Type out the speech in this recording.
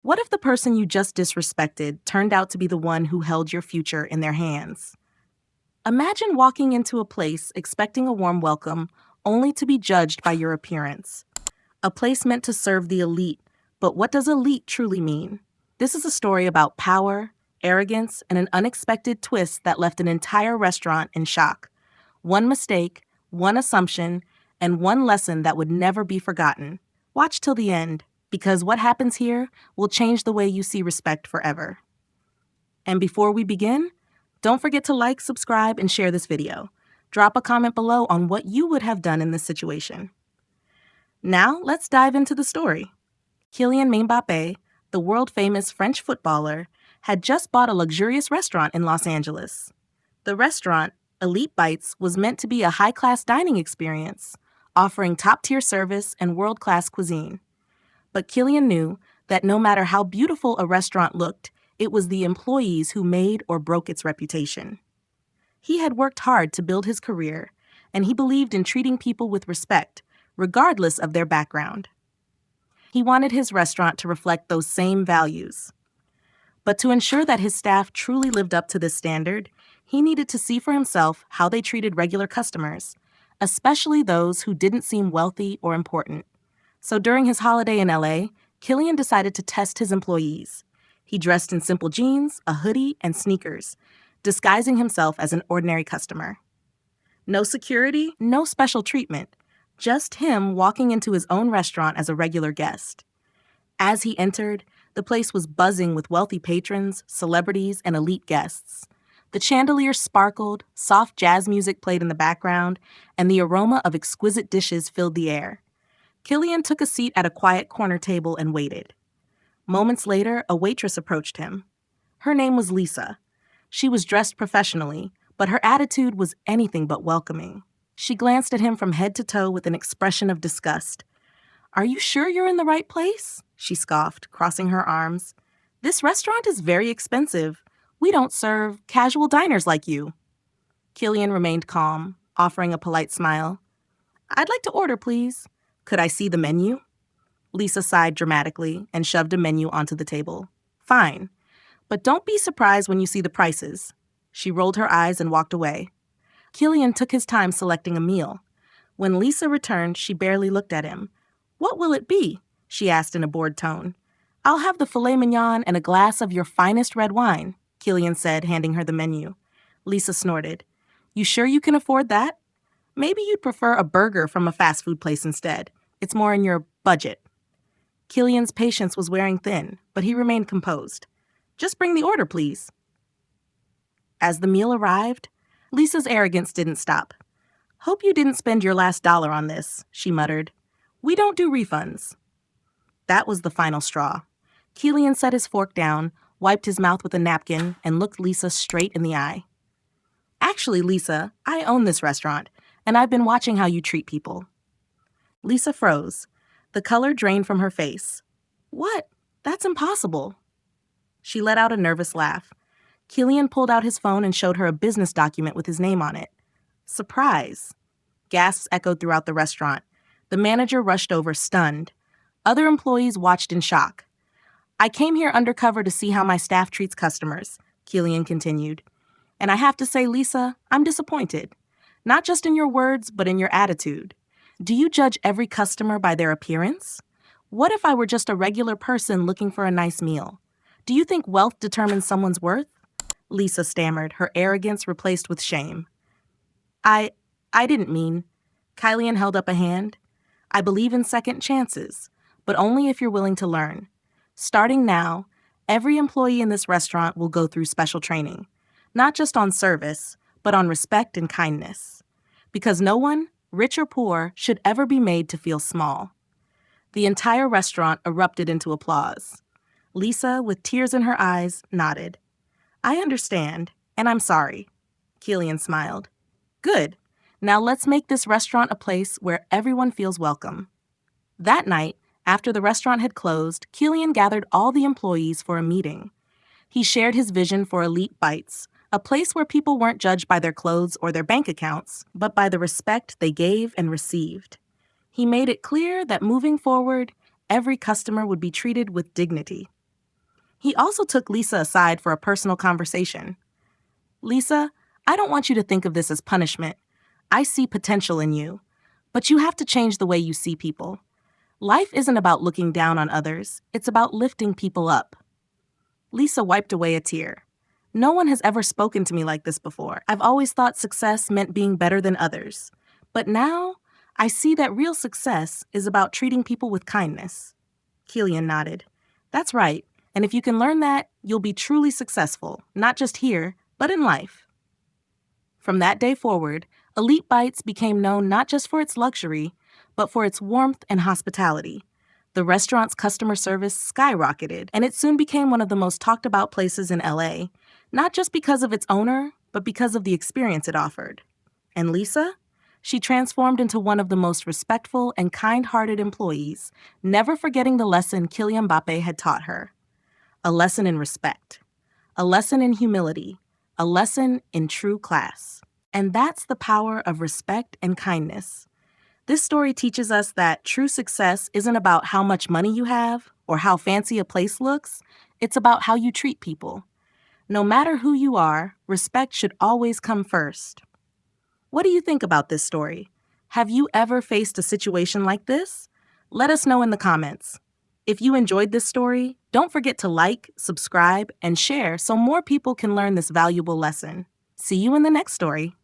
What if the person you just disrespected turned out to be the one who held your future in their hands? Imagine walking into a place expecting a warm welcome, only to be judged by your appearance. A place meant to serve the elite, but what does elite truly mean? This is a story about power, arrogance, and an unexpected twist that left an entire restaurant in shock. One mistake, one assumption, and one lesson that would never be forgotten. Watch till the end, because what happens here will change the way you see respect forever. And before we begin, don't forget to like, subscribe, and share this video. Drop a comment below on what you would have done in this situation. Now, let's dive into the story. Kylian Mbappé, the world-famous French footballer, had just bought a luxurious restaurant in Los Angeles. The restaurant, Elite Bites, was meant to be a high-class dining experience, offering top-tier service and world-class cuisine. But Kylian knew that no matter how beautiful a restaurant looked, it was the employees who made or broke its reputation. He had worked hard to build his career, and he believed in treating people with respect, regardless of their background. He wanted his restaurant to reflect those same values. But to ensure that his staff truly lived up to this standard, he needed to see for himself how they treated regular customers, especially those who didn't seem wealthy or important. So during his holiday in LA, Kylian decided to test his employees. He dressed in simple jeans, a hoodie, and sneakers, disguising himself as an ordinary customer. No security, no special treatment. Just him walking into his own restaurant as a regular guest. As he entered, the place was buzzing with wealthy patrons, celebrities, and elite guests. The chandelier sparkled, soft jazz music played in the background, and the aroma of exquisite dishes filled the air. Kylian took a seat at a quiet corner table and waited. Moments later, a waitress approached him. Her name was Lisa. She was dressed professionally, but her attitude was anything but welcoming. She glanced at him from head to toe with an expression of disgust. "Are you sure you're in the right place?" she scoffed, crossing her arms. "This restaurant is very expensive. We don't serve casual diners like you." Kylian remained calm, offering a polite smile. "I'd like to order, please. Could I see the menu?" Lisa sighed dramatically and shoved a menu onto the table. "Fine, but don't be surprised when you see the prices." She rolled her eyes and walked away. Kylian took his time selecting a meal. When Lisa returned, she barely looked at him. "What will it be?" she asked in a bored tone. "I'll have the filet mignon and a glass of your finest red wine," Kylian said, handing her the menu. Lisa snorted. "You sure you can afford that? Maybe you'd prefer a burger from a fast food place instead. It's more in your budget." Kylian's patience was wearing thin, but he remained composed. "Just bring the order, please." As the meal arrived, Lisa's arrogance didn't stop. "Hope you didn't spend your last dollar on this," she muttered. "We don't do refunds." That was the final straw. Kylian set his fork down, wiped his mouth with a napkin, and looked Lisa straight in the eye. "Actually, Lisa, I own this restaurant, and I've been watching how you treat people." Lisa froze. The color drained from her face. "What? That's impossible." She let out a nervous laugh. Kylian pulled out his phone and showed her a business document with his name on it. "Surprise!" Gasps echoed throughout the restaurant. The manager rushed over, stunned. Other employees watched in shock. "I came here undercover to see how my staff treats customers," Kylian continued. "And I have to say, Lisa, I'm disappointed. Not just in your words, but in your attitude. Do you judge every customer by their appearance? What if I were just a regular person looking for a nice meal? Do you think wealth determines someone's worth?" Lisa stammered, her arrogance replaced with shame. I didn't mean." Kylian held up a hand. "I believe in second chances, but only if you're willing to learn. Starting now, every employee in this restaurant will go through special training, not just on service, but on respect and kindness. Because no one, rich or poor, should ever be made to feel small." The entire restaurant erupted into applause. Lisa, with tears in her eyes, nodded. "I understand, and I'm sorry." Kylian smiled. "Good. Now let's make this restaurant a place where everyone feels welcome." That night, after the restaurant had closed, Kylian gathered all the employees for a meeting. He shared his vision for Elite Bites, a place where people weren't judged by their clothes or their bank accounts, but by the respect they gave and received. He made it clear that moving forward, every customer would be treated with dignity. He also took Lisa aside for a personal conversation. Lisa, I don't want you to think of this as punishment. I see potential in you. But you have to change the way you see people. Life isn't about looking down on others, it's about lifting people up. Lisa wiped away a tear. No one has ever spoken to me like this before. I've always thought success meant being better than others. But now, I see that real success is about treating people with kindness. Kylian nodded. That's right, and if you can learn that, you'll be truly successful, not just here, but in life. From that day forward, Elite Bites became known not just for its luxury, but for its warmth and hospitality. The restaurant's customer service skyrocketed, and it soon became one of the most talked about places in LA, not just because of its owner, but because of the experience it offered. And Lisa? She transformed into one of the most respectful and kind-hearted employees, never forgetting the lesson Kylian Mbappé had taught her. A lesson in respect, a lesson in humility, a lesson in true class. And that's the power of respect and kindness. This story teaches us that true success isn't about how much money you have or how fancy a place looks. It's about how you treat people. No matter who you are, respect should always come first. What do you think about this story? Have you ever faced a situation like this? Let us know in the comments. If you enjoyed this story, don't forget to like, subscribe, and share so more people can learn this valuable lesson. See you in the next story.